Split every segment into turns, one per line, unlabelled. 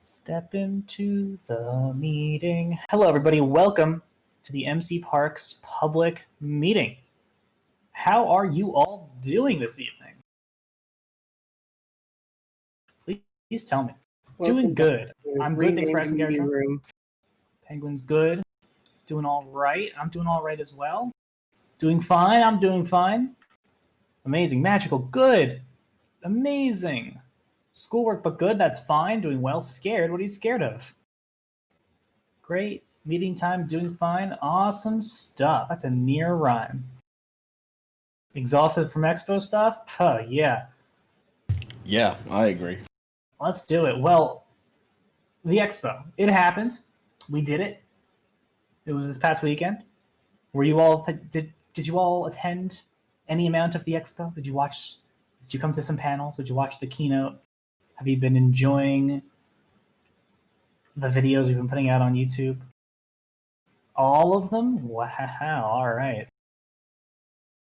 Step into the meeting. Hello, everybody. Welcome to the MCParks public meeting. How are you all doing this evening? Please tell me. Doing good. I'm good. Thanks for asking, Gary. Penguin's good. Doing all right. I'm doing all right as well. Doing fine. I'm doing fine. Amazing. Magical. Good. Amazing. Schoolwork, but good. That's fine. Doing well. Scared. What are you scared of? Great. Meeting time. Doing fine. Awesome stuff. That's a near rhyme. Exhausted from expo stuff? Yeah.
Yeah, I agree.
Let's do it. Well, the expo. It happened. We did it. It was this past weekend. Were you all did you all attend any amount of the expo? Did you come to some panels? Did you watch the keynote? Have you been enjoying the videos we've been putting out on YouTube? All of them? Wow, all right.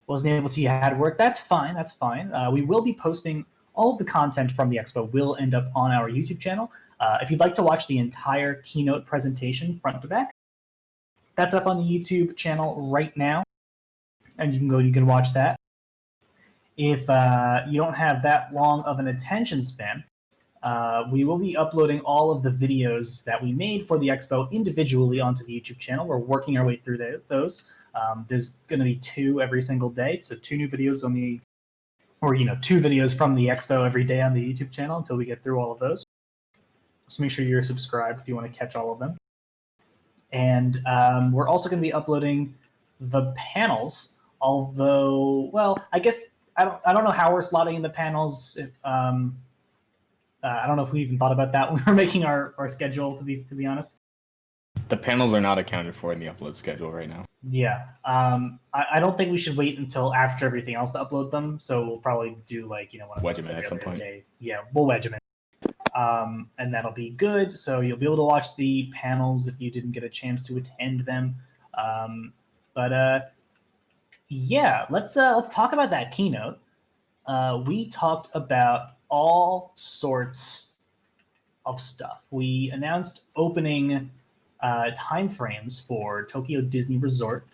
Wasn't able to, you had work. That's fine, that's fine. We will be posting all of the content from the expo will end up on our YouTube channel. If you'd like to watch the entire keynote presentation front to back, that's up on the YouTube channel right now, and you can watch that. If you don't have that long of an attention span, we will be uploading all of the videos that we made for the expo individually onto the YouTube channel. We're working our way through those. There's going to be 2 every single day, so 2 new videos on the, or 2 videos from the expo every day on the YouTube channel until we get through all of those. So make sure you're subscribed if you want to catch all of them. And we're also going to be uploading the panels, although, well, I guess I don't know how we're slotting in the panels. I don't know if we even thought about that when we were making our schedule, to be honest.
The panels are not accounted for in the upload schedule right now.
Yeah. I don't think we should wait until after everything else to upload them. So we'll probably do one
wedge them in at some point.
Day. Yeah, we'll wedge them in. And that'll be good. So you'll be able to watch the panels if you didn't get a chance to attend them. Yeah, let's talk about that keynote. We talked about all sorts of stuff. We announced opening timeframes for Tokyo Disney Resort.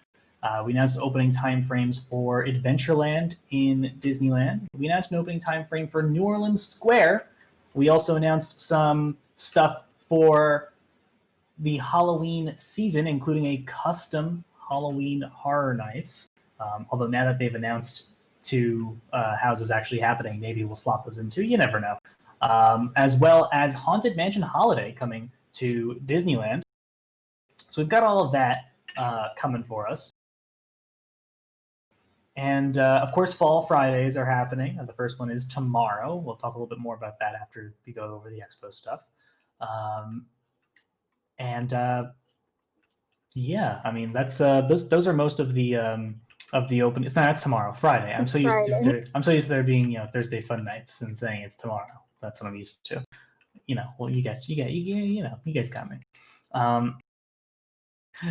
We announced opening timeframes for Adventureland in Disneyland. We announced an opening timeframe for New Orleans Square. We also announced some stuff for the Halloween season, including a custom Halloween Horror Nights. Although now that they've announced 2 houses actually happening, maybe we'll slot those in too. You never know. As well as Haunted Mansion Holiday coming to Disneyland. So we've got all of that coming for us. And of course, Fall Fridays are happening. The first one is tomorrow. We'll talk a little bit more about that after we go over the expo stuff. Yeah, I mean that's those are most of the open. It's not tomorrow, Friday. I'm so used to there being Thursday fun nights and saying it's tomorrow. That's what I'm used to. Well, you guys got me.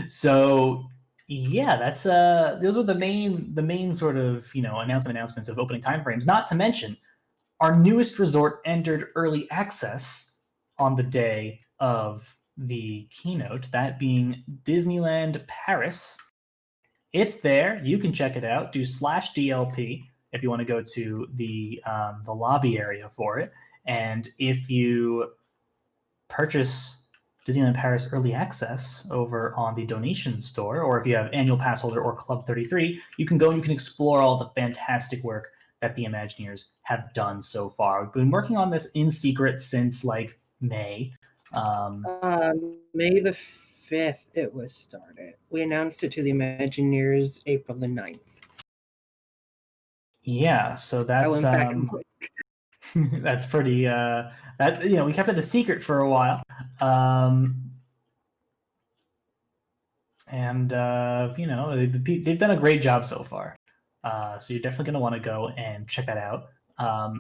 So yeah, that's those are the main sort of announcements of opening timeframes. Not to mention, our newest resort entered early access on the day of the keynote. That being Disneyland Paris. It's there. You can check it out. Do /DLP if you want to go to the lobby area for it. And if you purchase Disneyland Paris Early Access over on the donation store, or if you have annual pass holder or Club 33, you can go and you can explore all the fantastic work that the Imagineers have done so far. We've been working on this in secret since like May.
May the 5th it was started. We announced it to the Imagineers April the 9th.
Yeah, so that's that's pretty we kept it a secret for a while. They've done a great job so far. So you're definitely going to want to go and check that out. I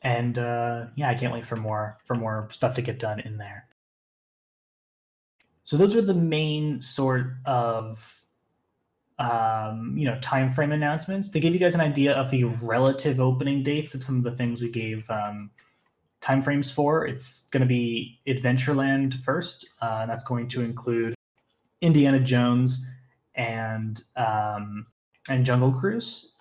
can't wait for more stuff to get done in there. So those are the main sort of time frame announcements to give you guys an idea of the relative opening dates of some of the things we gave timeframes for. It's going to be Adventureland first, and that's going to include Indiana Jones and Jungle Cruise.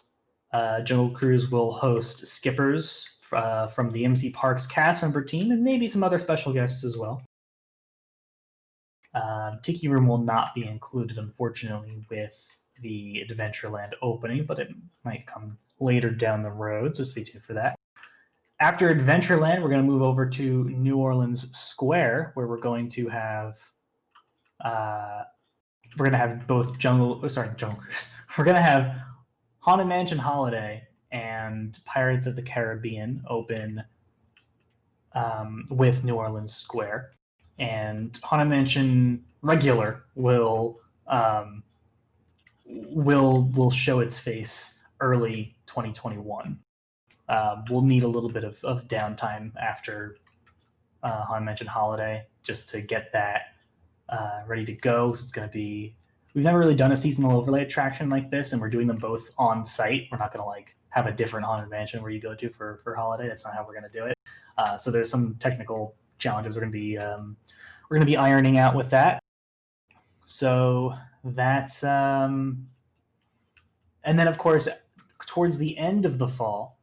Jungle Cruise will host skippers from the MCParks cast member team and maybe some other special guests as well. Tiki Room will not be included, unfortunately, with the Adventureland opening, but it might come later down the road, so stay tuned for that. After Adventureland, we're going to move over to New Orleans Square, where we're going to have both Jungle Cruise. We're going to have Haunted Mansion Holiday and Pirates of the Caribbean open with New Orleans Square, and Haunted Mansion regular will show its face early 2021. We'll need a little bit of downtime after Haunted Mansion Holiday just to get that ready to go. So it's going to be, we've never really done a seasonal overlay attraction like this, and we're doing them both on site. We're not going to like have a different Haunted Mansion where you go to for holiday. That's not how we're going to do it. So there's some technical challenges we're going to be ironing out with that. So that's and then of course towards the end of the fall,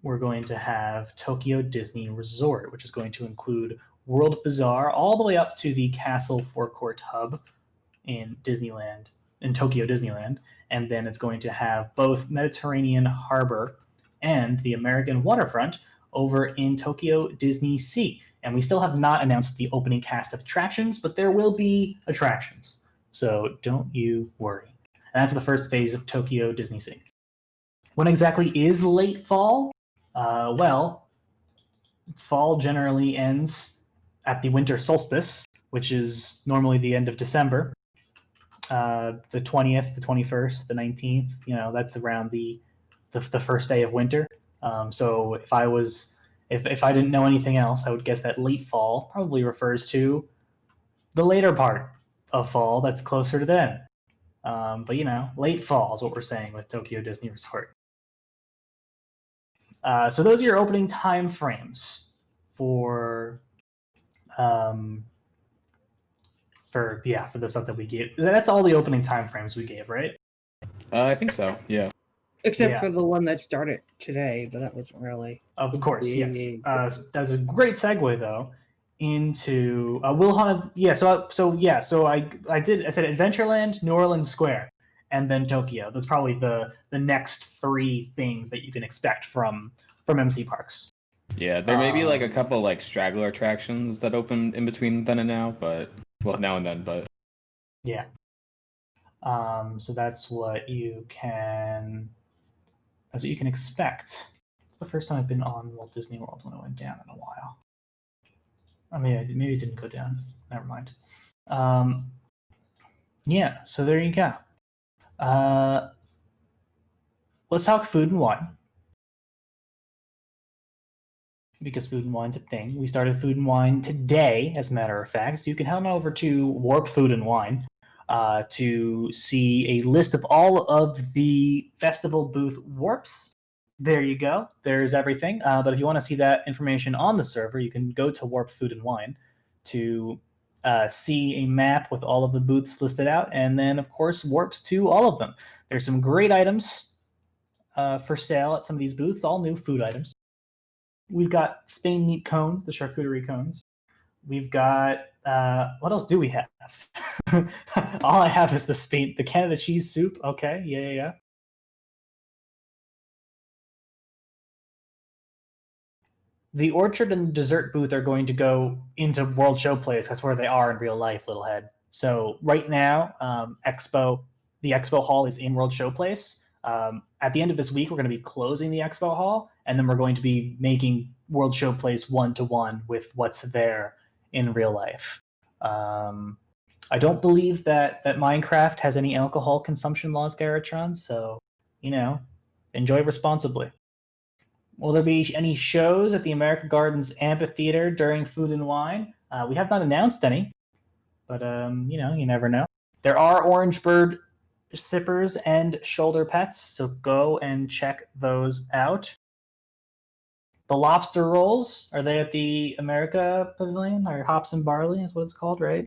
we're going to have Tokyo Disney Resort, which is going to include World Bazaar all the way up to the Castle Forecourt Hub in Disneyland, in Tokyo Disneyland. And then it's going to have both Mediterranean Harbor and the American Waterfront over in Tokyo Disney Sea. And we still have not announced the opening cast of attractions, but there will be attractions. So don't you worry. And that's the first phase of Tokyo Disney Sea. When exactly is late fall? Well, fall generally ends at the winter solstice, which is normally the end of December. The 20th, the 21st, the 19th, that's around the first day of winter. So if I didn't know anything else, I would guess that late fall probably refers to the later part of fall that's closer to then. But late fall is what we're saying with Tokyo Disney Resort. So those are your opening time frames for the stuff that we gave. That's all the opening time frames we gave, right?
I think so. Yeah.
Except for the one that started today, but that wasn't really.
Of course, yes. That's a great segue though into Will Haunted. Yeah. So I said Adventureland, New Orleans Square, and then Tokyo. That's probably the next three things that you can expect from MCParks.
Yeah, there may be like a couple like straggler attractions that open in between then and now, now and then, but
yeah. So that's what you can expect. It's the first time I've been on Walt Disney World when it went down in a while. I mean, maybe it didn't go down. Never mind. Yeah, so there you go. Let's talk food and wine. Because food and wine's a thing. We started food and wine today, as a matter of fact. So you can head on over to Warp Food and Wine to see a list of all of the festival booth warps. There you go. There's everything. But if you want to see that information on the server, you can go to Warp Food and Wine to see a map with all of the booths listed out, and then, of course, warps to all of them. There's some great items for sale at some of these booths, all new food items. We've got Spain meat cones, the charcuterie cones. We've got what else do we have? All I have is the Canada cheese soup. Okay, yeah. The orchard and the dessert booth are going to go into World Showplace. That's where they are in real life, little head. So right now, the expo hall is in World Showplace. At the end of this week, we're going to be closing the expo hall, and then we're going to be making World Showplace one-to-one with what's there in real life. I don't believe that Minecraft has any alcohol consumption laws, Garrotron, so, enjoy responsibly. Will there be any shows at the America Gardens Amphitheater during Food and Wine? We have not announced any, but, you never know. There are Orange Bird sippers and shoulder pets, so go and check those out. The lobster rolls, are they at the America Pavilion, or Hops and Barley is what it's called, right?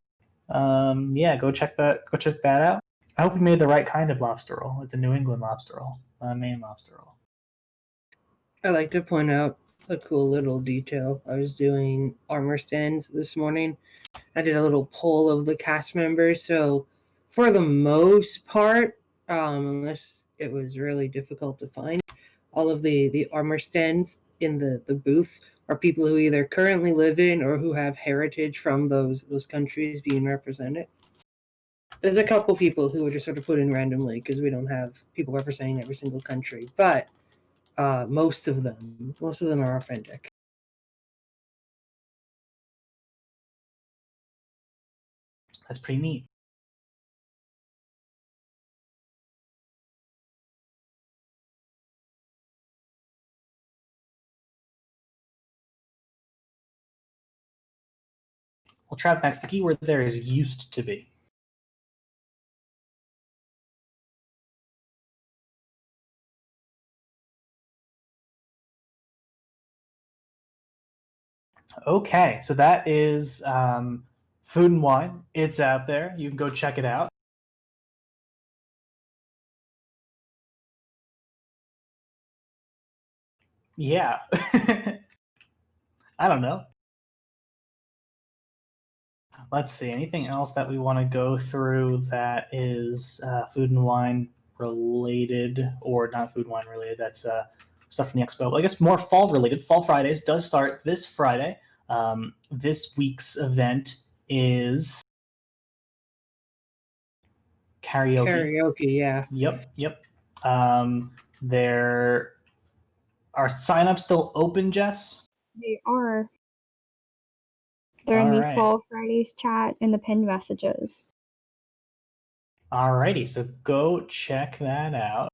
Yeah, go check that out. I hope we made the right kind of lobster roll. It's a New England lobster roll, not a Maine lobster roll.
I like to point out a cool little detail. I was doing armor stands this morning. I did a little poll of the cast members. So, for the most part, unless it was really difficult to find, all of the armor stands in the booths are people who either currently live in or who have heritage from those countries being represented. There's a couple people who are just sort of put in randomly because we don't have people representing every single country, but most of them are authentic.
That's pretty neat. Well, Trapmax, the keyword there is used to be. Okay, so that is Food and Wine. It's out there. You can go check it out. Yeah. I don't know. Let's see. Anything else that we want to go through that is Food and Wine related, or not Food and Wine related? That's stuff from the expo. Well, I guess more fall related. Fall Fridays does start this Friday. This week's event is karaoke.
Karaoke, yeah.
Yep. There are signups still open, Jess?
They are. They're in
All
the
right.
Fall Fridays chat in the pinned messages.
Alrighty, so go check that out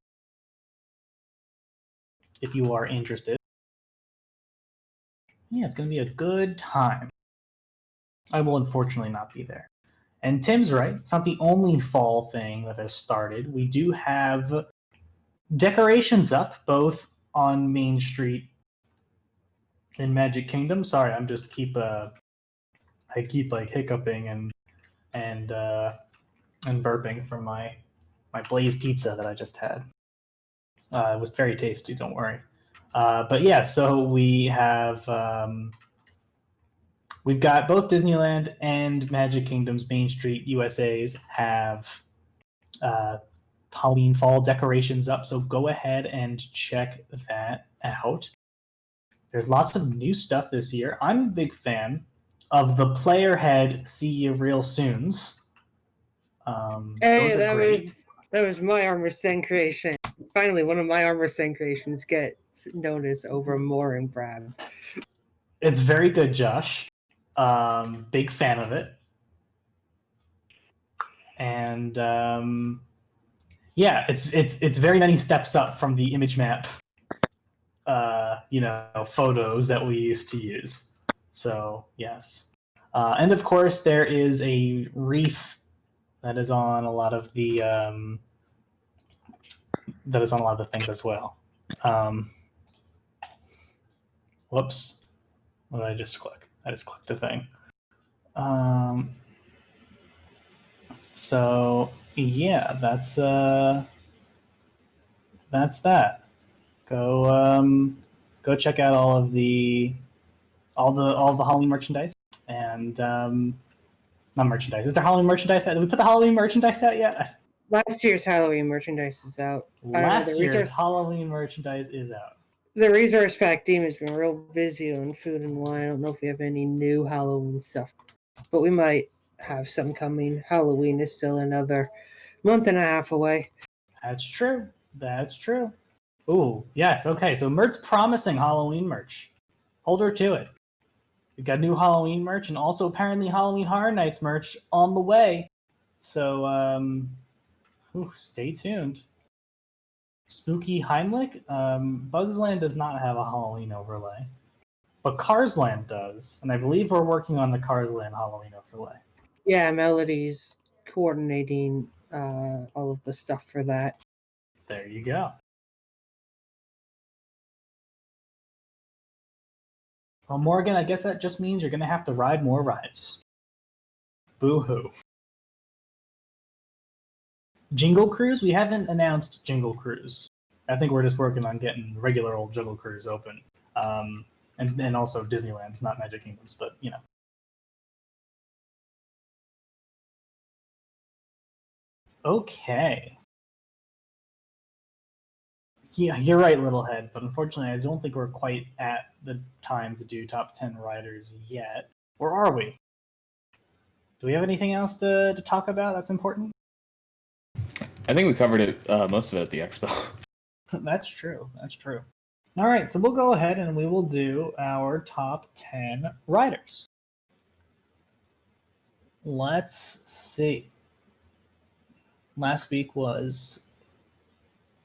if you are interested. Yeah, it's going to be a good time. I will unfortunately not be there. And Tim's right. It's not the only fall thing that has started. We do have decorations up both on Main Street in Magic Kingdom. Sorry, I'm just I keep like hiccuping and burping from my Blaze pizza that I just had. It was very tasty. Don't worry. But yeah, so we have we've got both Disneyland and Magic Kingdom's Main Street USA's have Halloween fall decorations up. So go ahead and check that out. There's lots of new stuff this year. I'm a big fan of the player head See You Real Soons.
Hey,
those
that was my armor stand creation. Finally, one of my armor stand creations gets notice over Moore and Brad.
It's very good, Josh. Big fan of it. And yeah, it's very many steps up from the image map photos that we used to use. So yes. And of course there is a reef that is on a lot of the things as well. Whoops. What did I just click? I just clicked the thing. So yeah, that's that. Go check out all the Halloween merchandise and not merchandise. Is there Halloween merchandise out? Did we put the Halloween merchandise out yet?
Last year's Halloween merchandise is out.
Last year's Halloween merchandise is out.
The resource pack team has been real busy on Food and Wine. I don't know if we have any new Halloween stuff, but we might have some coming. Halloween is still another month and a half away.
That's true. Ooh, yes. Okay, so Mert's promising Halloween merch. Hold her to it. We've got new Halloween merch and also apparently Halloween Horror Nights merch on the way. So stay tuned. Spooky Heimlich. Bugs Land does not have a Halloween overlay, but Cars Land does, and I believe we're working on the Cars Land Halloween overlay.
Yeah, Melody's coordinating all of the stuff for that.
There you go. Well, Morgan, I guess that just means you're going to have to ride more rides. Boo-hoo. Jingle Cruise? We haven't announced Jingle Cruise. I think we're just working on getting regular old Jungle Cruise open. And also Disneyland's, not Magic Kingdoms, but, you know. Okay. Yeah, you're right, Littlehead, but unfortunately I don't think we're quite at the time to do top 10 riders yet. Or are we? Do we have anything else to talk about that's important?
I think we covered it, most of it at the expo.
That's true. That's true. All right, so we'll go ahead and we will do our top 10 riders. Let's see. Last week was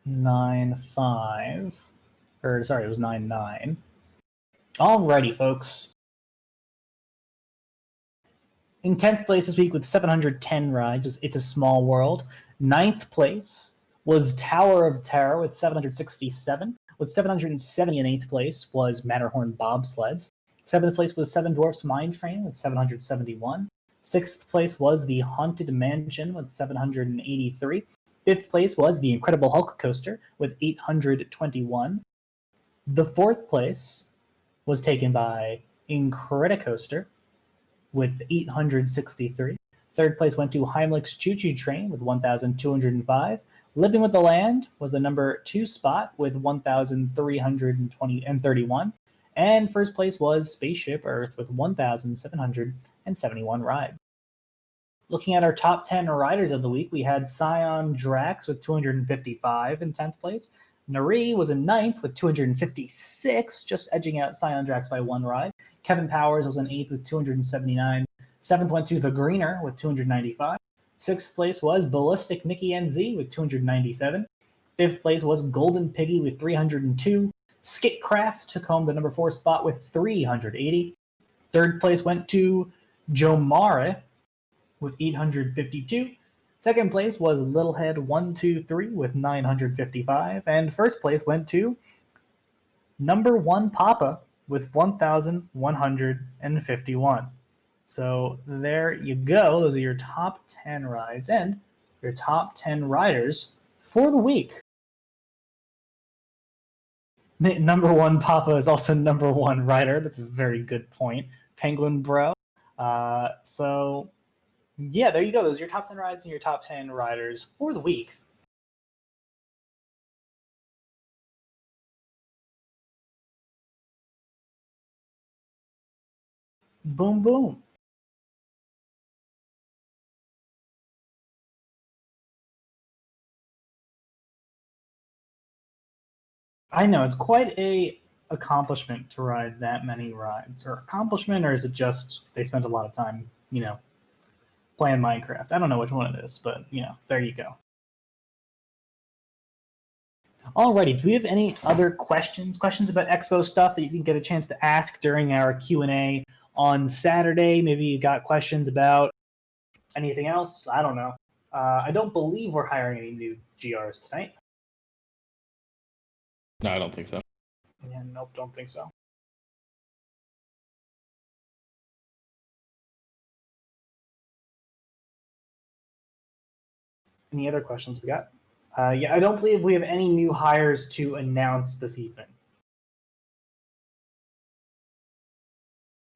9-5. Or, sorry, it was 9-9. Alrighty, folks. In 10th place this week with 710 rides was It's a Small World. 9th place was Tower of Terror with 767. With 770 in 8th place was Matterhorn Bobsleds. 7th place was Seven Dwarfs Mine Train with 771. 6th place was The Haunted Mansion with 783. 5th place was The Incredible Hulk Coaster with 821. The 4th place was taken by Incredicoaster with 863. 3rd place went to Heimlich's Choo Choo Train with 1,205. Living with the Land was the number 2 spot with 1,331. And first place was Spaceship Earth with 1,771 rides. Looking at our top 10 riders of the week, we had Scion Drax with 255 in 10th place. Nari was in 9th with 256, just edging out Scion Drax by 1 ride. Kevin Powers was in 8th with 279. 7th went to The Greener with 295. 6th place was Ballistic Nikki NZ with 297. 5th place was Golden Piggy with 302. Skitcraft took home the number 4 spot with 380. 3rd place went to Jomare with 852. 2nd place was Littlehead 123 with 955. And 1st place went to number 1 Papa with 1,151. So there you go. Those are your top 10 rides and your top 10 riders for the week. Number 1 Papa is also number 1 rider. That's a very good point. Penguin Bro. So yeah, there you go. Those are your top 10 rides and your top 10 riders for the week. Boom, boom. I know, it's quite a accomplishment to ride that many rides. Or accomplishment, or is it just they spent a lot of time, playing Minecraft? I don't know which one it is, but, there you go. Alrighty, do we have any other questions? Questions about Expo stuff that you didn't get a chance to ask during our Q&A on Saturday? Maybe you got questions about anything else? I don't know. I don't believe we're hiring any new GRs tonight.
No, I don't think so.
Yeah, nope, don't think so. Any other questions we got? Yeah, I don't believe we have any new hires to announce this evening.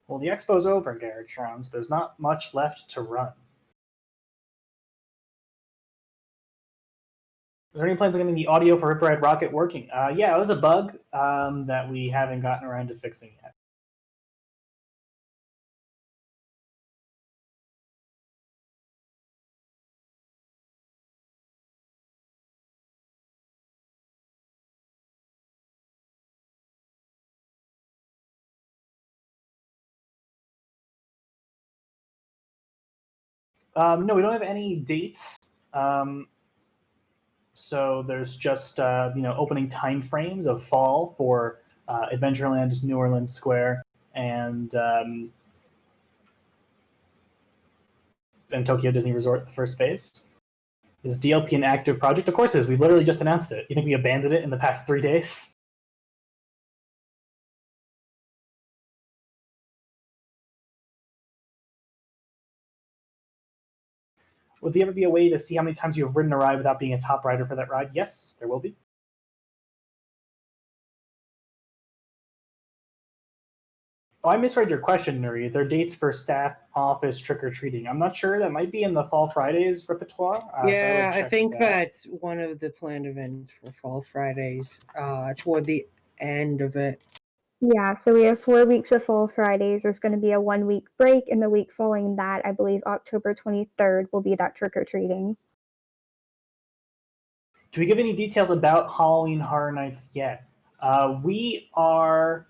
Well, the Expo's over, Garrett Shrowns. There's not much left to run. Is there any plans on getting the audio for Rip Ride Rocket working? Yeah, it was a bug that we haven't gotten around to fixing yet. No, we don't have any dates. So there's just opening time frames of fall for Adventureland, New Orleans Square, and Tokyo Disney Resort, the first phase. Is DLP an active project? Of course it is. We literally just announced it. You think we abandoned it in the past 3 days? Will there ever be a way to see how many times you have ridden a ride without being a top rider for that ride? Yes, there will be. Oh, I misread your question, Nuri. There are dates for staff office trick-or-treating. I'm not sure. That might be in the Fall Fridays repertoire.
Yeah,
so
I think that's one of the planned events for Fall Fridays, toward the end of it.
Yeah, so we have 4 weeks of Fall Fridays. There's going to be a 1-week break, and the week following that, I believe October 23rd, will be that trick-or-treating.
Do we give any details about Halloween Horror Nights yet? We are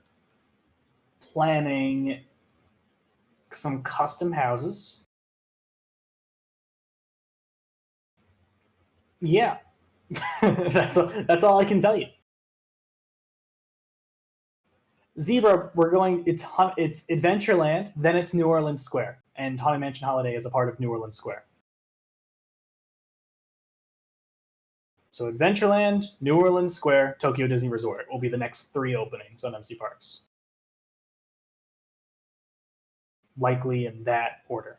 planning some custom houses. Yeah, that's all I can tell you. Zebra, we're going. It's Adventureland, then it's New Orleans Square, and Haunted Mansion Holiday is a part of New Orleans Square. So Adventureland, New Orleans Square, Tokyo Disney Resort will be the next 3 openings on MC Parks. Likely in that order.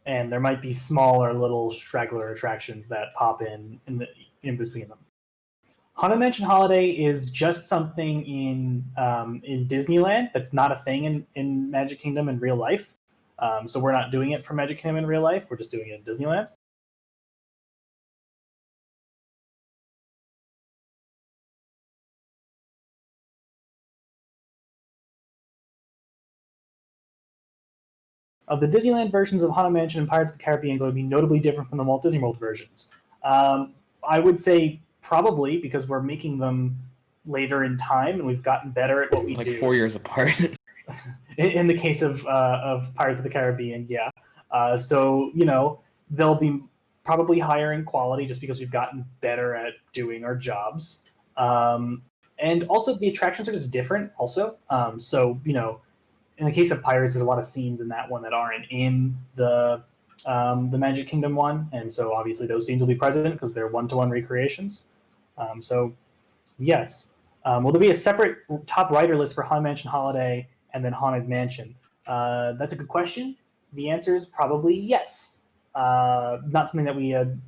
And there might be smaller little straggler attractions that pop in between them. Haunted Mansion Holiday is just something in Disneyland that's not a thing in Magic Kingdom in real life. So we're not doing it for Magic Kingdom in real life. We're just doing it in Disneyland. Of the Disneyland versions of Haunted Mansion and Pirates of the Caribbean going to be notably different from the Walt Disney World versions? I would say probably, because we're making them later in time and we've gotten better at what we do.
Like 4 years apart.
In the case of Pirates of the Caribbean, yeah. So, they'll be probably higher in quality just because we've gotten better at doing our jobs. And also the attractions are just different also. So, in the case of Pirates, there's a lot of scenes in that one that aren't in the Magic Kingdom one, and so obviously those scenes will be present because they're one-to-one recreations. So, yes. Will there be a separate top rider list for Haunted Mansion Holiday and then Haunted Mansion? That's a good question. The answer is probably yes. Not something that we had,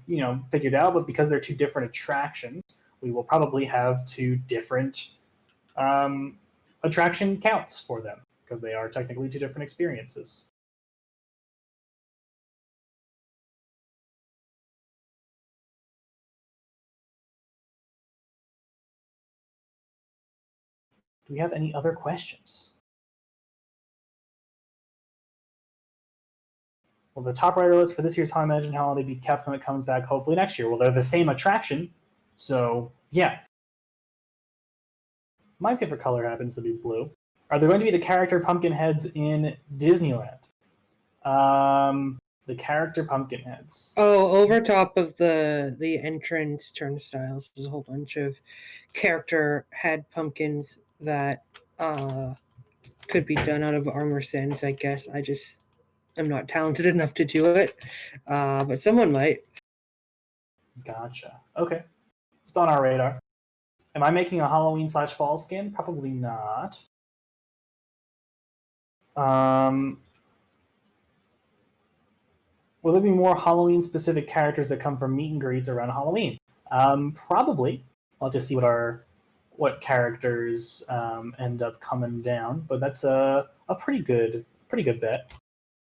figured out, but because they're 2 different attractions, we will probably have 2 different attraction counts for them, because they are technically 2 different experiences. Do we have any other questions? Will the top rider list for this year's Haunted Mansion Holiday be kept when it comes back, hopefully next year? Well, they're the same attraction, so yeah. My favorite color happens to be blue. Are there going to be the character pumpkin heads in Disneyland? The character pumpkin heads.
Oh, over top of the entrance turnstiles, there's a whole bunch of character head pumpkins that could be done out of armor sands, I guess. I'm not talented enough to do it, but someone might.
Gotcha. Okay. It's on our radar. Am I making a Halloween/fall skin? Probably not. Will there be more Halloween-specific characters that come from meet and greets around Halloween? Probably. I'll just see what characters end up coming down, but that's a pretty good bet.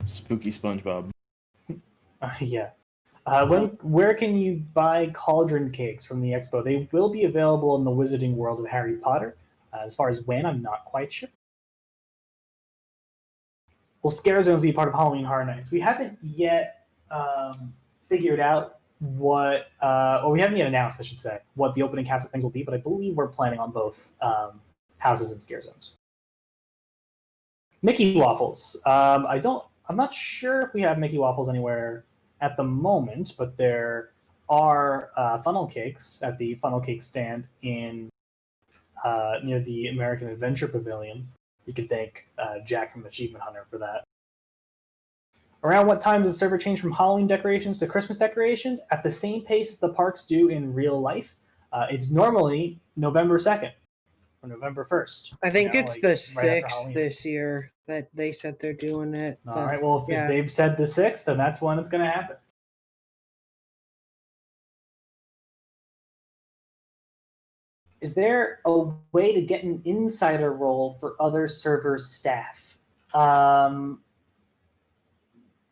Spooky SpongeBob.
Yeah. Where can you buy cauldron cakes from the expo? They will be available in the Wizarding World of Harry Potter. As far as when, I'm not quite sure. Will Scare Zones be part of Halloween Horror Nights? We haven't yet figured out what, or we haven't yet announced, I should say, what the opening cast of things will be, but I believe we're planning on both houses and Scare Zones. Mickey Waffles. I'm not sure if we have Mickey Waffles anywhere at the moment, but there are funnel cakes at the funnel cake stand in near the American Adventure Pavilion. You could thank Jack from Achievement Hunter for that. Around what time does the server change from Halloween decorations to Christmas decorations? At the same pace as the parks do in real life. It's normally November 2nd or November 1st.
I think it's
like
the
right after
6th
Halloween.
this year that they said they're doing it.
All right, well, if they've said the 6th, then that's when it's going to happen. Is there a way to get an insider role for other server staff?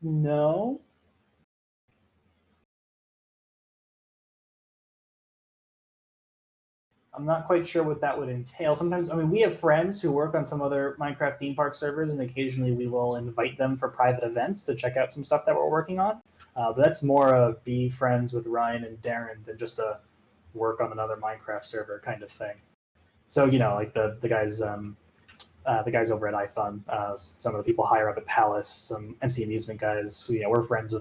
No. I'm not quite sure what that would entail. Sometimes, I mean, we have friends who work on some other Minecraft theme park servers, and occasionally we will invite them for private events to check out some stuff that we're working on. But that's more a be friends with Ryan and Darren than just a work on another Minecraft server kind of thing. So like the guys over at iFun, some of the people higher up at Palace, some MC Amusement guys. We're friends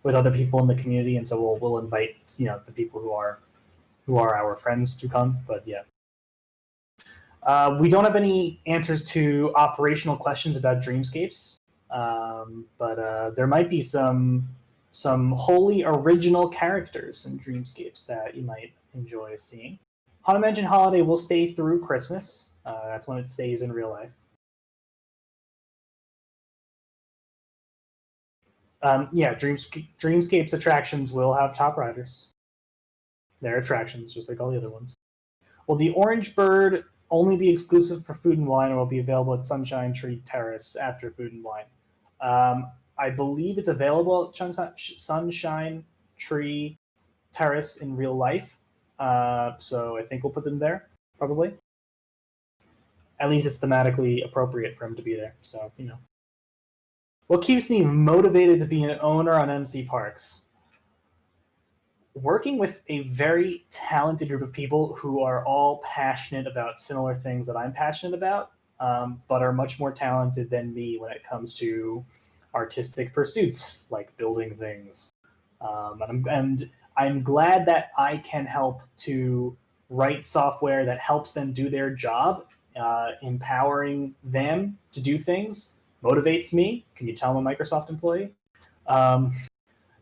with other people in the community, and so we'll invite the people who are our friends to come. But yeah, we don't have any answers to operational questions about Dreamscapes, but there might be some wholly original characters in Dreamscapes that you might enjoy seeing. Haunted Mansion Holiday will stay through Christmas. That's when it stays in real life. Dreamscapes attractions will have top riders. They're attractions, just like all the other ones. Will the Orange Bird only be exclusive for Food and Wine, or will be available at Sunshine Tree Terrace after Food and Wine? I believe it's available at Sunshine Tree Terrace in real life. So I think we'll put them there, probably. At least it's thematically appropriate for him to be there. So, What keeps me motivated to be an owner on MC Parks? Working with a very talented group of people who are all passionate about similar things that I'm passionate about, but are much more talented than me when it comes to artistic pursuits like building things. And I'm glad that I can help to write software that helps them do their job. Empowering them to do things motivates me. Can you tell I'm a Microsoft employee?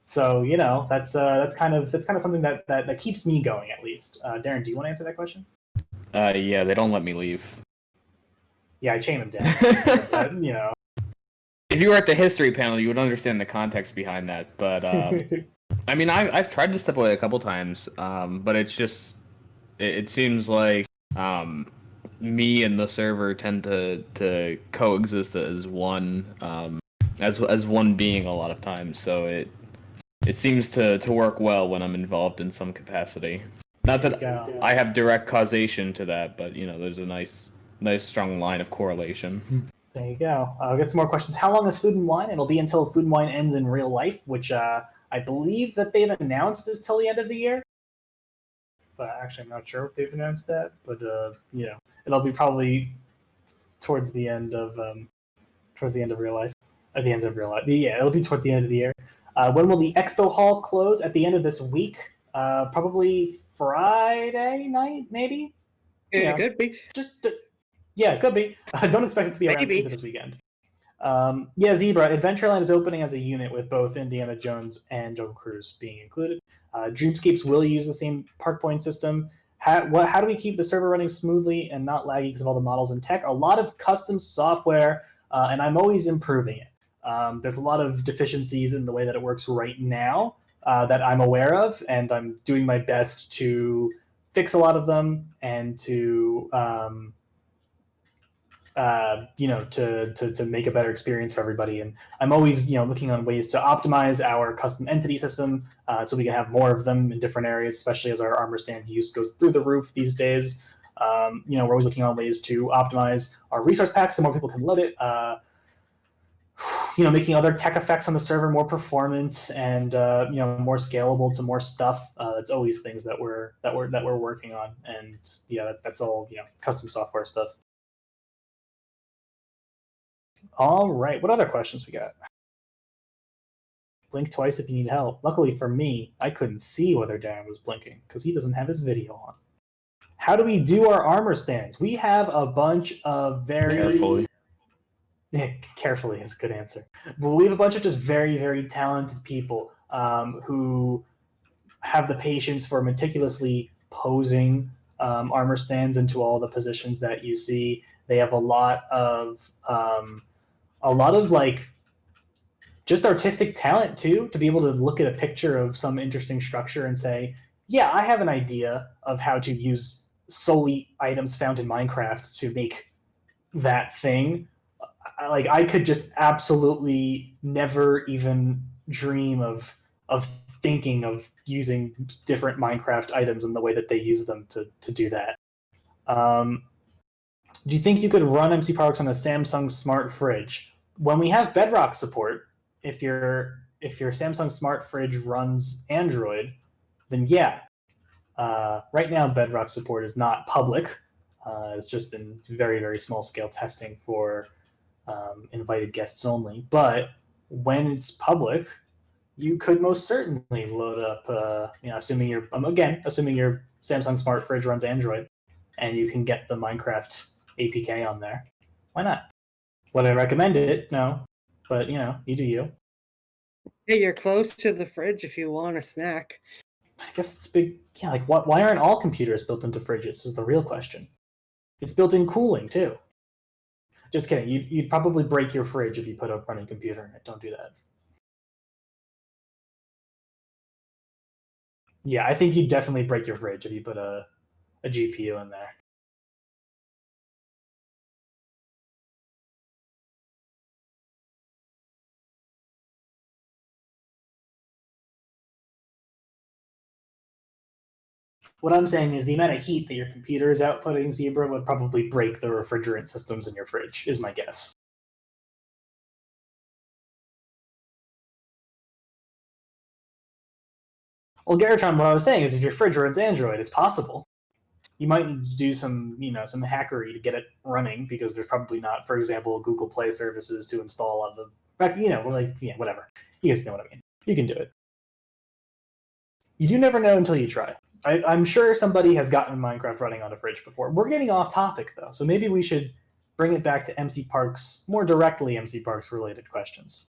So that's kind of something that keeps me going, at least. Darren, do you want to answer that question?
Yeah, they don't let me leave.
Yeah, I chain them down. But,
if you were at the history panel, you would understand the context behind that. But I mean, I've tried to step away a couple times, but it's just it seems like me and the server tend to coexist as one as one being a lot of times. So it seems to work well when I'm involved in some capacity. Not that I have direct causation to that, but there's a nice strong line of correlation.
There you go. I'll get some more questions. How long is Food and Wine? It'll be until Food and Wine ends in real life, which I believe that they've announced is till the end of the year. But actually, I'm not sure if they've announced that. But it'll be probably towards the end of real life. At the end of real life. Yeah, it'll be towards the end of the year. When will the expo hall close? At the end of this week. Probably Friday night, maybe.
It could be.
Yeah, it could be. Don't expect it to be around into this weekend. Zebra, Adventureland is opening as a unit with both Indiana Jones and Jungle Cruise being included. Dreamscapes will use the same park point system. How do we keep the server running smoothly and not laggy because of all the models and tech? A lot of custom software, and I'm always improving it. There's a lot of deficiencies in the way that it works right now that I'm aware of, and I'm doing my best to fix a lot of them and to to make a better experience for everybody. And I'm always looking on ways to optimize our custom entity system so we can have more of them in different areas, especially as our armor stand use goes through the roof these days. We're always looking on ways to optimize our resource packs so more people can load it. Making other tech effects on the server more performant and more scalable to more stuff. That's always things that we're working on, and that's all custom software stuff. All right, what other questions we got? Blink twice if you need help. Luckily for me, I couldn't see whether Darren was blinking because he doesn't have his video on. How do we do our armor stands? We have a bunch of very
Carefully.
Carefully is a good answer. But we have a bunch of just very, very talented people who have the patience for meticulously posing armor stands into all the positions that you see. They have a lot of like just artistic talent too, to be able to look at a picture of some interesting structure and say, yeah, I have an idea of how to use solely items found in Minecraft to make that thing, like I could just absolutely never even dream of thinking of using different Minecraft items and the way that they use them to do that. Do you think you could run MCParks on a Samsung Smart Fridge? When we have Bedrock support, if your Samsung Smart Fridge runs Android, then yeah. Right now, Bedrock support is not public. It's just in very, very small scale testing for invited guests only. But when it's public, you could most certainly load up, assuming your Samsung Smart Fridge runs Android, and you can get the Minecraft APK on there. Why not? Would I recommend it? No, but you do you.
Hey, you're close to the fridge if you want a snack.
I guess it's big. Yeah, like why aren't all computers built into fridges? Is the real question. It's built-in cooling too. Just kidding. You'd probably break your fridge if you put a running computer in it. Don't do that. Yeah, I think you'd definitely break your fridge if you put a GPU in there. What I'm saying is the amount of heat that your computer is outputting, Zebra, would probably break the refrigerant systems in your fridge, is my guess. Well, Garatron, what I was saying is if your fridge runs Android, it's possible. You might need to do some hackery to get it running because there's probably not, for example, Google Play services to install on the, whatever. You guys know what I mean. You can do it. You do never know until you try. I'm sure somebody has gotten Minecraft running on a fridge before. We're getting off topic, though, so maybe we should bring it back to MCParks, more directly MCParks related questions.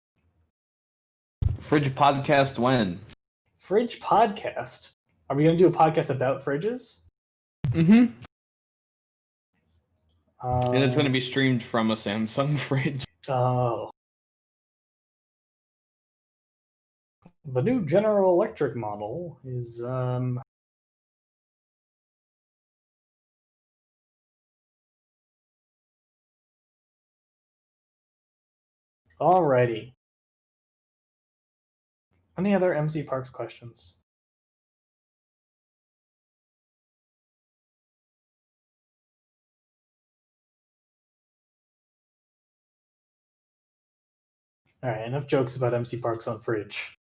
Fridge podcast when?
Fridge podcast? Are we going to do a podcast about fridges?
Mm-hmm. And it's going to be streamed from a Samsung fridge.
Oh. The new General Electric model is alrighty. Any other MCParks questions? Alright, enough jokes about MCParks on fridge.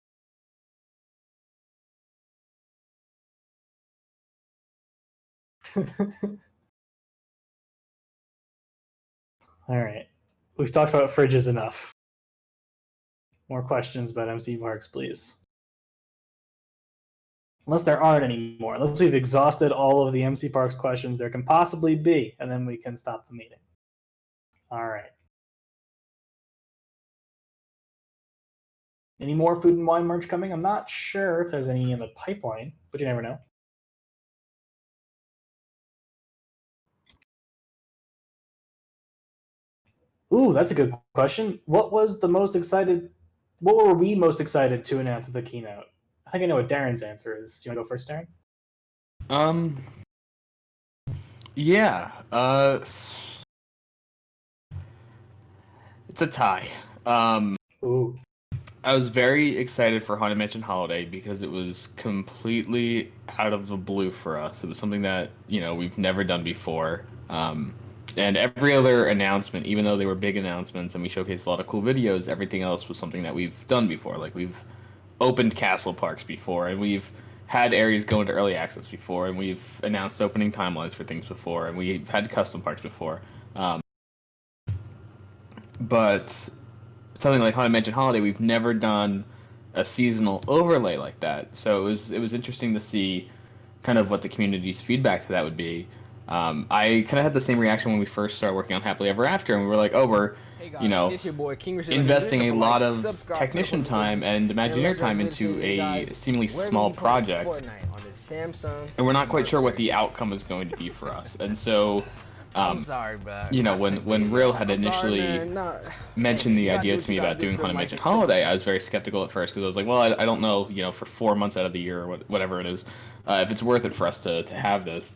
Alright. We've talked about fridges enough. More questions about MCParks, please. Unless there aren't any more. Unless we've exhausted all of the MCParks questions there can possibly be, and then we can stop the meeting. Alright. Any more Food and Wine merch coming? I'm not sure if there's any in the pipeline, but you never know. Ooh, that's a good question. What were we most excited to announce at the keynote? I think I know what Darren's answer is. You want to go first, Darren?
Yeah. It's a tie.
Ooh.
I was very excited for Haunted Mansion Holiday because it was completely out of the blue for us. It was something that, we've never done before. And every other announcement, even though they were big announcements and we showcased a lot of cool videos, everything else was something that we've done before. Like, we've opened castle parks before, and we've had areas go into early access before, and we've announced opening timelines for things before, and we've had custom parks before. But something like Haunted Mansion Holiday, we've never done a seasonal overlay like that. So it was interesting to see kind of what the community's feedback to that would be. I kind of had the same reaction when we first started working on Happily Ever After, and we were like, oh, we're, investing a lot of technician time and Imagineer time into a seemingly small project, and we're not quite sure what the outcome is going to be for us. And so, when Real had initially mentioned the idea to me about doing Haunted Mansion Holiday, I was very skeptical at first because I was like, well, I don't know, for 4 months out of the year or whatever it is, if it's worth it for us to have this.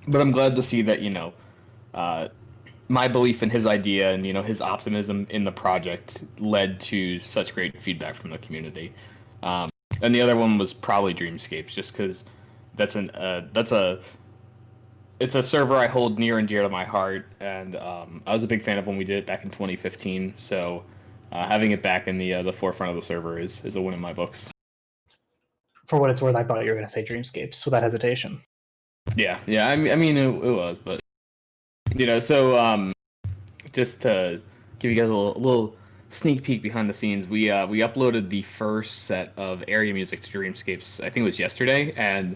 But I'm glad to see that, my belief in his idea and, his optimism in the project led to such great feedback from the community. And the other one was probably Dreamscapes, just because it's a server I hold near and dear to my heart, and I was a big fan of when we did it back in 2015. So having it back in the forefront of the server is a win in my books.
For what it's worth, I thought you were going to say Dreamscapes without hesitation.
Yeah. I mean it was, but so just to give you guys a little sneak peek behind the scenes, we uploaded the first set of area music to Dreamscapes. I think it was yesterday, and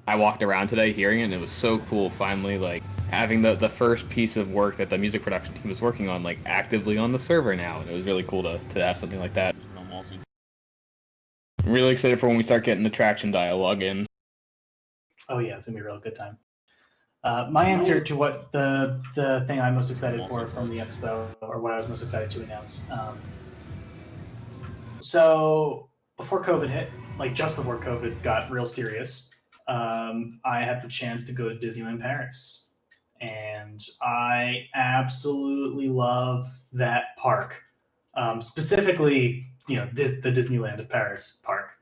I walked around today hearing it, and it was so cool finally, like, having the first piece of work that the music production team was working on, like, actively on the server now, and it was really cool to have something like that. I'm really excited for when we start getting the traction dialogue in.
Oh yeah, it's going to be a real good time. My answer to what the thing I'm most excited for from the expo, or what I was most excited to announce. So before COVID hit, like just before COVID got real serious, I had the chance to go to Disneyland Paris, and I absolutely love that park. Specifically, the Disneyland of Paris park.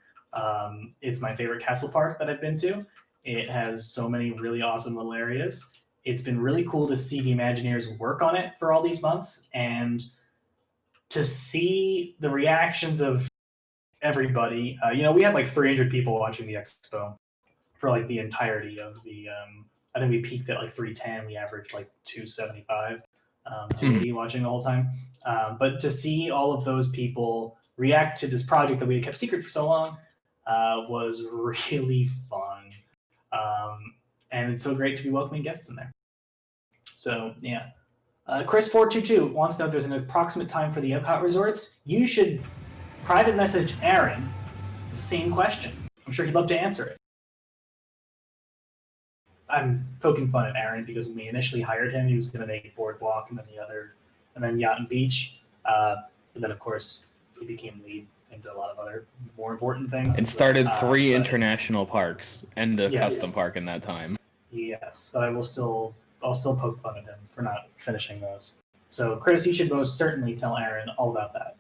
It's my favorite castle park that I've been to. It has so many really awesome little areas. It's been really cool to see the Imagineers work on it for all these months, and to see the reactions of everybody. We had like 300 people watching the expo for like the entirety of the. I think we peaked at like 310. We averaged like 275, 280 watching the whole time. But to see all of those people react to this project that we had kept secret for so long was really fun. And it's so great to be welcoming guests in there. So yeah. Chris422 wants to know if there's an approximate time for the Epcot resorts. You should private message Aaron the same question. I'm sure he'd love to answer it. I'm poking fun at Aaron because when we initially hired him, he was going to make Boardwalk and then Yacht and Beach. But then, of course, he became lead into a lot of other more important things.
And started 3 international parks and a custom park in that time.
Yes, but I'll still poke fun at him for not finishing those. So, Chris, you should most certainly tell Aaron all about that.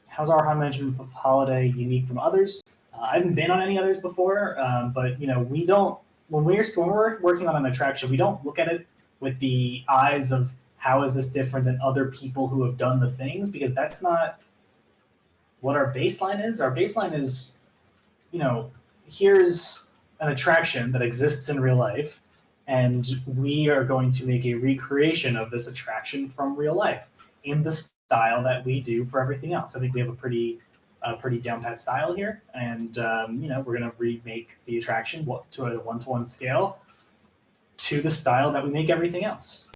How's our Management holiday unique from others? I haven't been on any others before, but we don't. When we're working on an attraction, we don't look at it with the eyes of how is this different than other people who have done the things, because that's not what our baseline is. Our baseline is, here's an attraction that exists in real life, and we are going to make a recreation of this attraction from real life in the style that we do for everything else. I think we have a pretty down pat style here, and we're going to remake the attraction to a 1-to-1 scale to the style that we make everything else.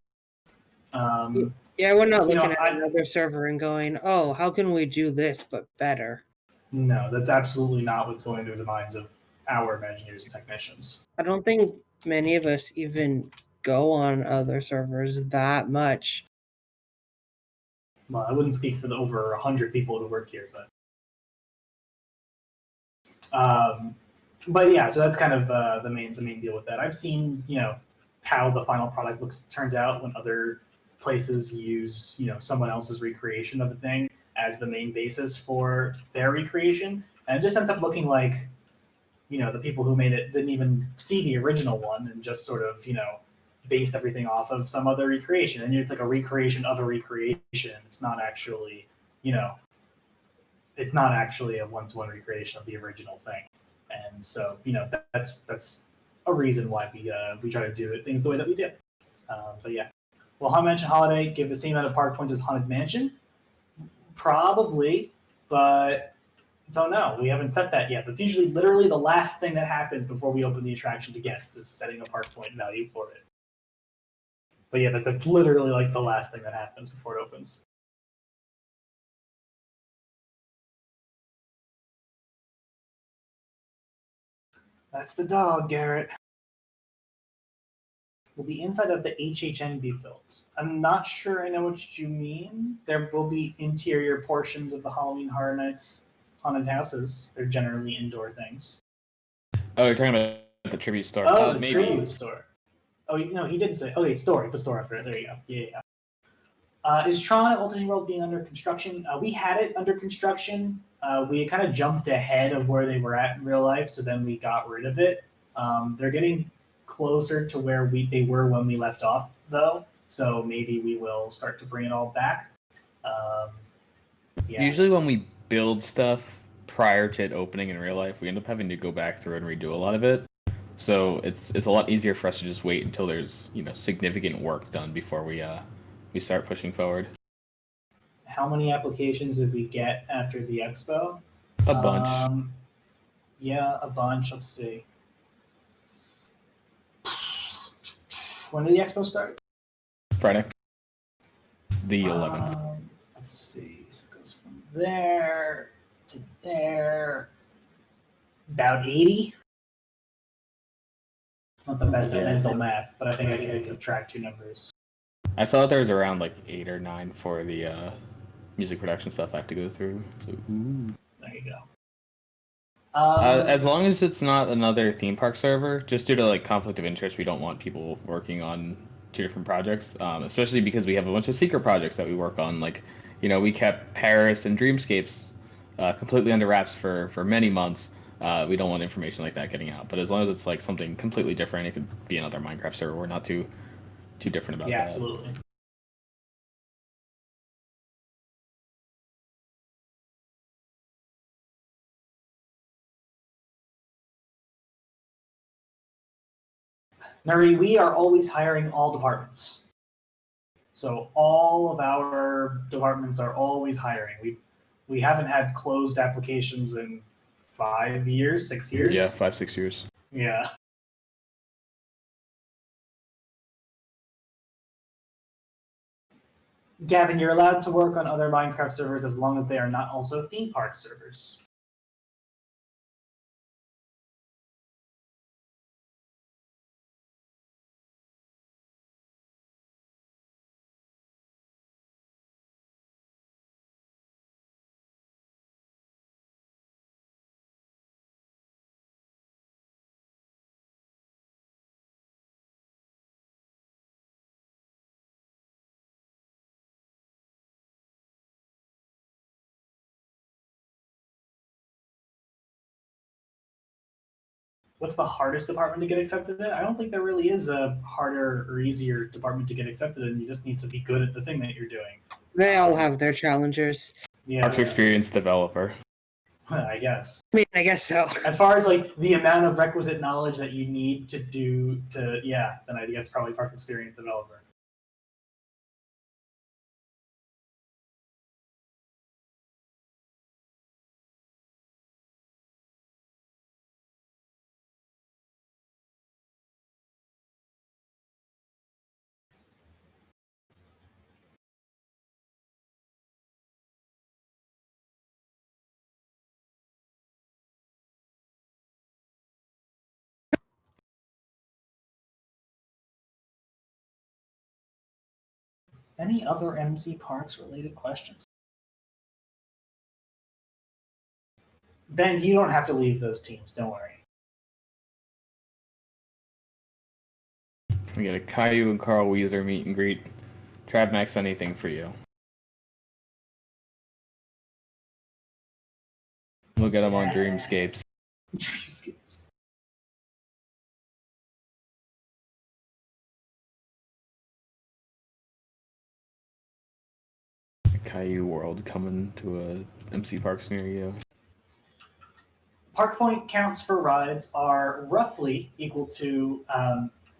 We're not looking at another server and going, oh, how can we do this but better?
No, that's absolutely not what's going through the minds of our Imagineers and technicians.
I don't think many of us even go on other servers that much.
Well, I wouldn't speak for the over 100 people who work here, but yeah, so that's kind of the main deal with that. I've seen how the final product turns out when other places use someone else's recreation of the thing as the main basis for their recreation, and it just ends up looking like the people who made it didn't even see the original one and just sort of based everything off of some other recreation, and it's like a recreation of a recreation. It's not actually it's not actually a 1-to-1 recreation of the original thing. And so that's a reason why we try to do things the way that we do. But yeah, will Haunted Mansion Holiday give the same amount of park points as Haunted Mansion? Probably, but don't know. We haven't set that yet. That's usually literally the last thing that happens before we open the attraction to guests, is setting a park point value for it. But yeah, that's literally like the last thing that happens before it opens. That's the dog, Garrett. Will the inside of the HHN be built? I'm not sure I know what you mean. There will be interior portions of the Halloween Horror Nights haunted houses. They're generally indoor things.
Oh, you're talking about the tribute store.
Oh, the
maybe.
tribute store. Oh, no, he didn't say. Okay, the store after it. There you go. Yeah. Is Tron at Walt Disney World being under construction? We had it under construction. We kind of jumped ahead of where they were at in real life, so then we got rid of it. They're getting closer to where they were when we left off, though. So maybe we will start to bring it all back. Yeah.
Usually when we build stuff prior to it opening in real life, we end up having to go back through and redo a lot of it. So it's a lot easier for us to just wait until there's significant work done before we start pushing forward.
How many applications did we get after the expo?
A bunch.
Yeah, a bunch. Let's see. When did the expo start?
Friday, the 11th.
Let's see. So it goes from there to there. About 80. Not the best at mental math, but I think I can subtract two numbers.
I saw that there was around like 8 or 9 for the music production stuff I have to go through. So, ooh.
There you go.
As long as it's not another theme park server, just due to like conflict of interest, we don't want people working on 2 different projects, especially because we have a bunch of secret projects that we work on. Like, we kept Paris and Dreamscapes completely under wraps for many months. We don't want information like that getting out. But as long as it's like something completely different, it could be another Minecraft server. We're not too different about that.
Yeah, absolutely. Nuri, we are always hiring all departments. So all of our departments are always hiring. We haven't had closed applications in 5 years, 6 years.
Yeah, 5-6 years.
Yeah. Gavin, you're allowed to work on other Minecraft servers as long as they are not also theme park servers. What's the hardest department to get accepted in? I don't think there really is a harder or easier department to get accepted in. You just need to be good at the thing that you're doing.
They all have their challengers.
Yeah.
Parks experience developer.
I guess.
I guess so.
As far as like the amount of requisite knowledge that you need to do to, then I guess probably Parks experience developer. Any other MC Parks related questions? Ben, you don't have to leave those teams. Don't worry.
We got a Caillou and Carl Weezer meet and greet. Travmax, anything for you. Look at them on Dreamscapes.
Dreamscapes.
Caillou World coming to a MC Parks near you.
Park point counts for rides are roughly equal to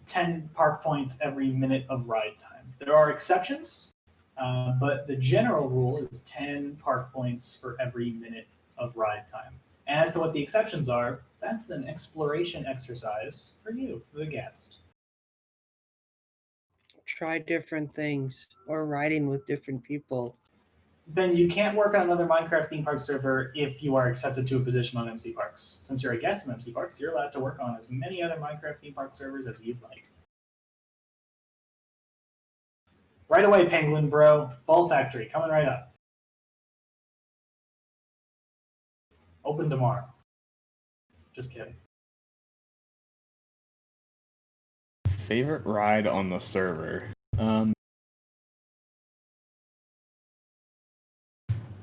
10 park points every minute of ride time. There are exceptions, but the general rule is 10 park points for every minute of ride time. And as to what the exceptions are, that's an exploration exercise for you, the guest.
Try different things or riding with different people.
Ben, you can't work on another Minecraft theme park server if you are accepted to a position on MC Parks. Since you're a guest in MC Parks, you're allowed to work on as many other Minecraft theme park servers as you'd like. Right away, Penguin Bro. Ball Factory, coming right up. Open tomorrow. Just kidding.
Favorite ride on the server?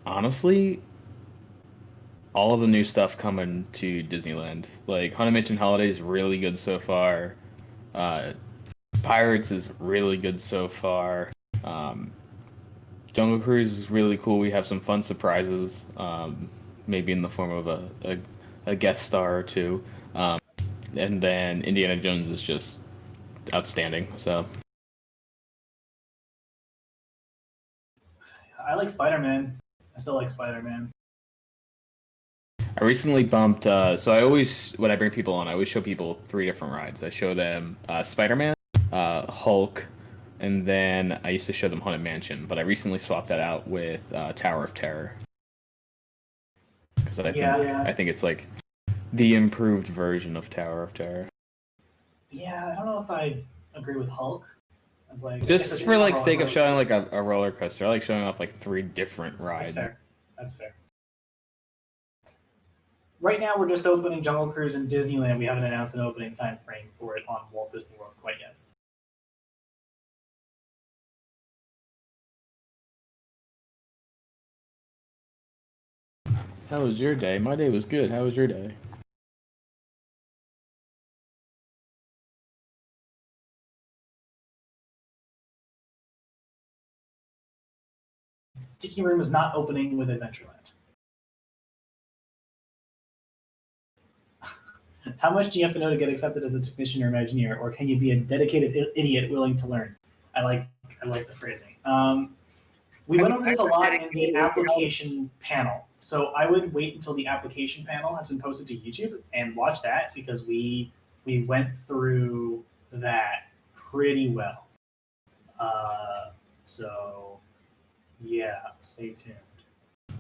Honestly, all of the new stuff coming to Disneyland. Like Haunted Mansion Holiday is really good so far. Uh, Pirates is really good so far. Um, Jungle Cruise is really cool. We have some fun surprises, maybe in the form of a guest star or two. And then Indiana Jones is just outstanding. So
I like Spider-Man. I still like Spider-Man.
I recently bumped. So I always, when I bring people on, I always show people 3 different rides. I show them Spider-Man, Hulk, and then I used to show them Haunted Mansion. But I recently swapped that out with Tower of Terror because I think it's like the improved version of Tower of Terror.
Yeah, I don't know if I agree with Hulk. I was like,
Just for like sake of showing like a roller coaster, I like showing off like 3 different rides.
That's fair. That's fair. Right now, we're just opening Jungle Cruise in Disneyland. We haven't announced an opening time frame for it on Walt Disney World quite yet.
How was your day? My day was good. How was your day?
Tiki Room is not opening with Adventureland. How much do you have to know to get accepted as a technician or Imagineer, or can you be a dedicated idiot willing to learn? I like the phrasing. We went over this a lot in the application panel, so I would wait until the application panel has been posted to YouTube and watch that because we went through that pretty well. So yeah, stay tuned.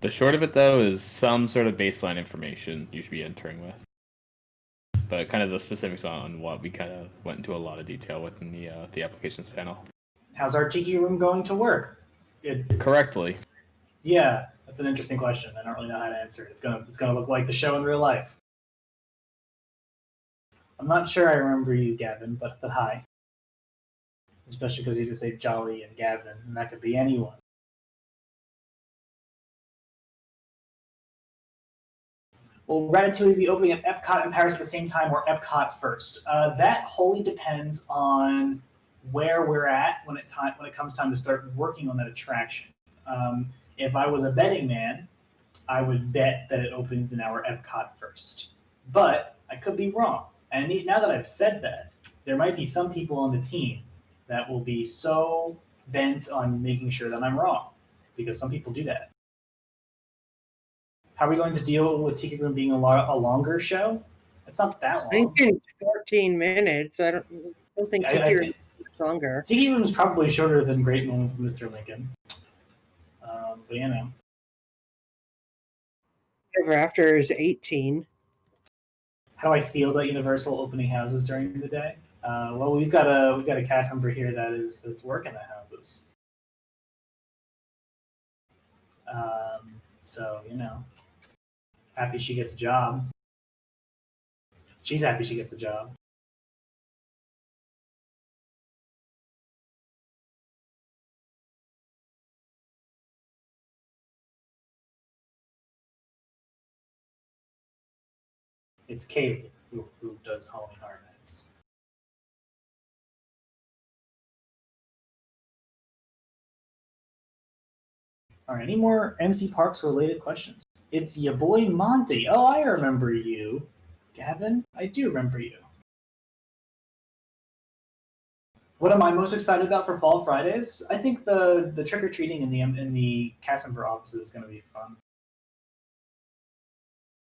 The short of it, though, is some sort of baseline information you should be entering with. But kind of the specifics on what we kind of went into a lot of detail with in the applications panel.
How's our Tiki Room going to work?
Correctly.
Yeah, that's an interesting question. I don't really know how to answer it. It's gonna look like the show in real life. I'm not sure I remember you, Gavin, but hi. Especially because you just say Jolly and Gavin, and that could be anyone. Will Ratatouille be opening at Epcot and Paris at the same time, or Epcot first? That wholly depends on where we're at when it comes time to start working on that attraction. If I was a betting man, I would bet that it opens in our Epcot first. But I could be wrong. And now that I've said that, there might be some people on the team that will be so bent on making sure that I'm wrong, because some people do that. How are we going to deal with Tiki Room being a longer show? It's not that long.
I think it's 14 minutes. I don't think Tiki Room is longer.
Tiki Room is probably shorter than Great Moments of Mr. Lincoln. But you know.
Ever After is 18.
How do I feel about Universal opening houses during the day? Well, we've got a cast member here that's working the houses. So you know, happy she gets a job. She's happy she gets a job. It's Kaylee who does Halloween Horror Nights. All right, any more MC Parks related questions? It's your boy Monty. Oh, I remember you, Gavin. I do remember you. What am I most excited about for Fall Fridays? I think the trick or treating in the cast member offices is going to be fun.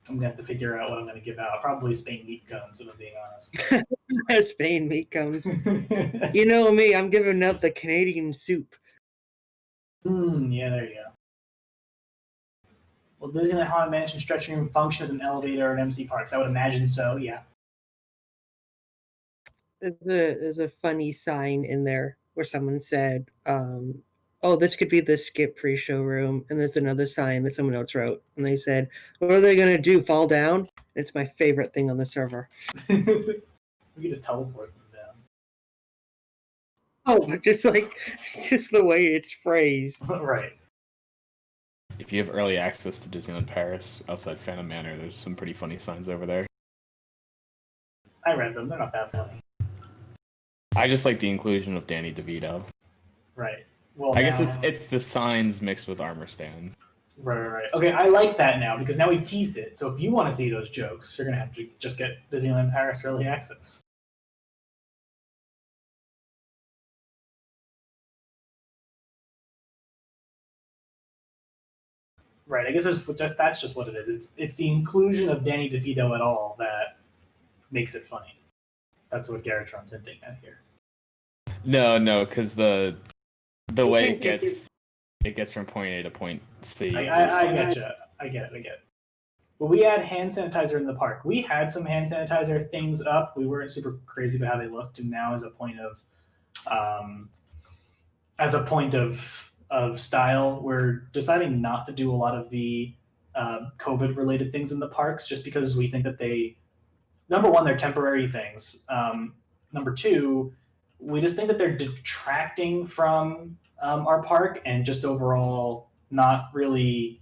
I'm gonna have to figure out what I'm gonna give out. Probably Spain meat cones, if I'm being honest.
Spain meat cones. You know me, I'm giving out the Canadian soup.
Yeah, there you go. Well, Disneyland Haunted Mansion stretching room function as an elevator at MC Parks. I would imagine so. Yeah.
There's a funny sign in there where someone said, "Oh, this could be the skip free showroom," and there's another sign that someone else wrote, and they said, "What are they gonna do? Fall down?" It's my favorite thing on the server.
We could just teleport them down.
Oh, but just the way it's phrased.
Right.
If you have early access to Disneyland Paris outside Phantom Manor, there's some pretty funny signs over there.
I read them. They're not that funny.
I just like the inclusion of Danny DeVito.
Right. Well,
I guess
now-
it's the signs mixed with armor stands.
Right. Okay, I like that now because now we've teased it. So if you want to see those jokes, you're gonna have to just get Disneyland Paris early access. Right. I guess that's just what it is. It's the inclusion of Danny DeVito at all that makes it funny. That's what Garrotron's hinting at here.
No, because the way it gets from point A to point C.
I get you. I get it. Well, we had hand sanitizer in the park. We had some hand sanitizer things up. We weren't super crazy about how they looked, and now as a point of style, we're deciding not to do a lot of the COVID related things in the parks, just because we think that number one, they're temporary things. Number two, we just think that they're detracting from our park and just overall not really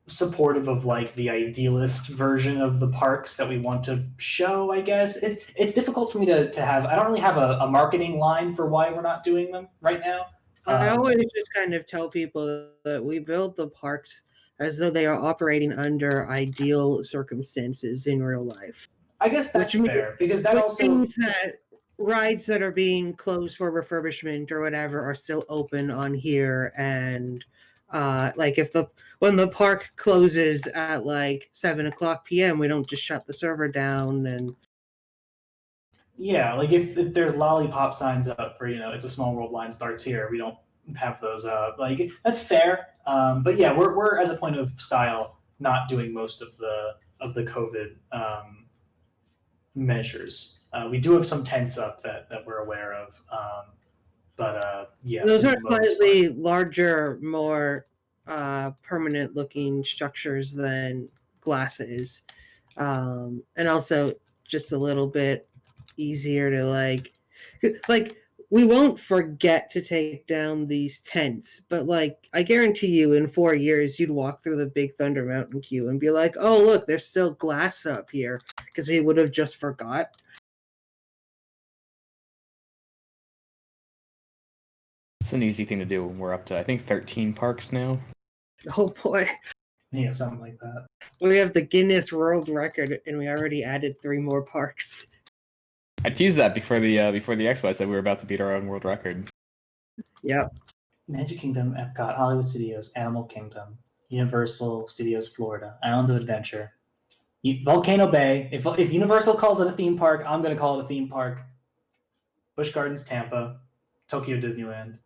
supportive of like the idealist version of the parks that we want to show. I guess it's difficult for me to have. I don't really have a marketing line for why we're not doing them right now.
I always just kind of tell people that we build the parks as though they are operating under ideal circumstances in real life.
I guess that's fair because that
Which
also
means that rides that are being closed for refurbishment or whatever are still open on here, and like when the park closes at like 7:00 p.m., we don't just shut the server down. And
yeah, like if there's lollipop signs up for it's a small world, line starts here, we don't have those up. Like that's fair, but yeah, we're as a point of style not doing most of the COVID measures. We do have some tents up that we're aware of, but yeah,
those are slightly larger, more permanent looking structures than glasses, and also just a little bit easier to like we won't forget to take down these tents, but like I guarantee you in 4 years you'd walk through the Big Thunder Mountain queue and be like, oh look, there's still glass up here, because we would have just forgot.
It's an easy thing to do when we're up to, I think, 13 parks now.
Oh boy,
yeah, something like that.
we have the Guinness World Record and we already added 3 more parks.
I teased that before the expo. I said we were about to beat our own world record.
Yep.
Magic Kingdom, Epcot, Hollywood Studios, Animal Kingdom, Universal Studios Florida, Islands of Adventure, Volcano Bay. If Universal calls it a theme park, I'm going to call it a theme park. Busch Gardens Tampa, Tokyo Disneyland,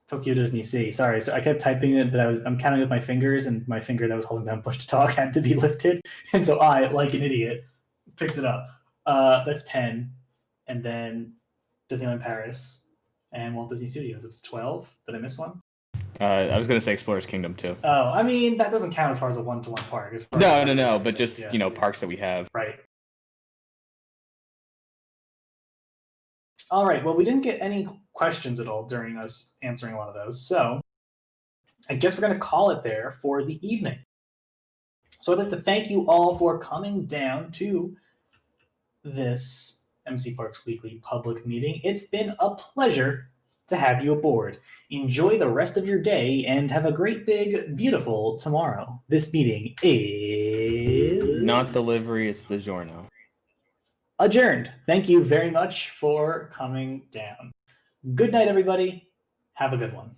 Tokyo Disney Sea. Sorry, so I kept typing it, but I'm counting with my fingers, and my finger that was holding down push to talk had to be lifted, and so I, like an idiot, picked it up. That's 10, and then Disneyland Paris and Walt Disney Studios. It's 12. Did I miss one?
I was going to say Explorers Kingdom too.
Oh, I mean that doesn't count as far as a one-to-one park.
No, but just parks that we have.
Right. All right. Well, we didn't get any questions at all during us answering a lot of those, so I guess we're going to call it there for the evening. So I'd like to thank you all for coming down to this MC Parks Weekly public meeting. It's been a pleasure to have you aboard. Enjoy the rest of your day and have a great, big, beautiful tomorrow. This meeting is
Not delivery, it's the giorno.
Adjourned. Thank you very much for coming down. Good night, everybody. Have a good one.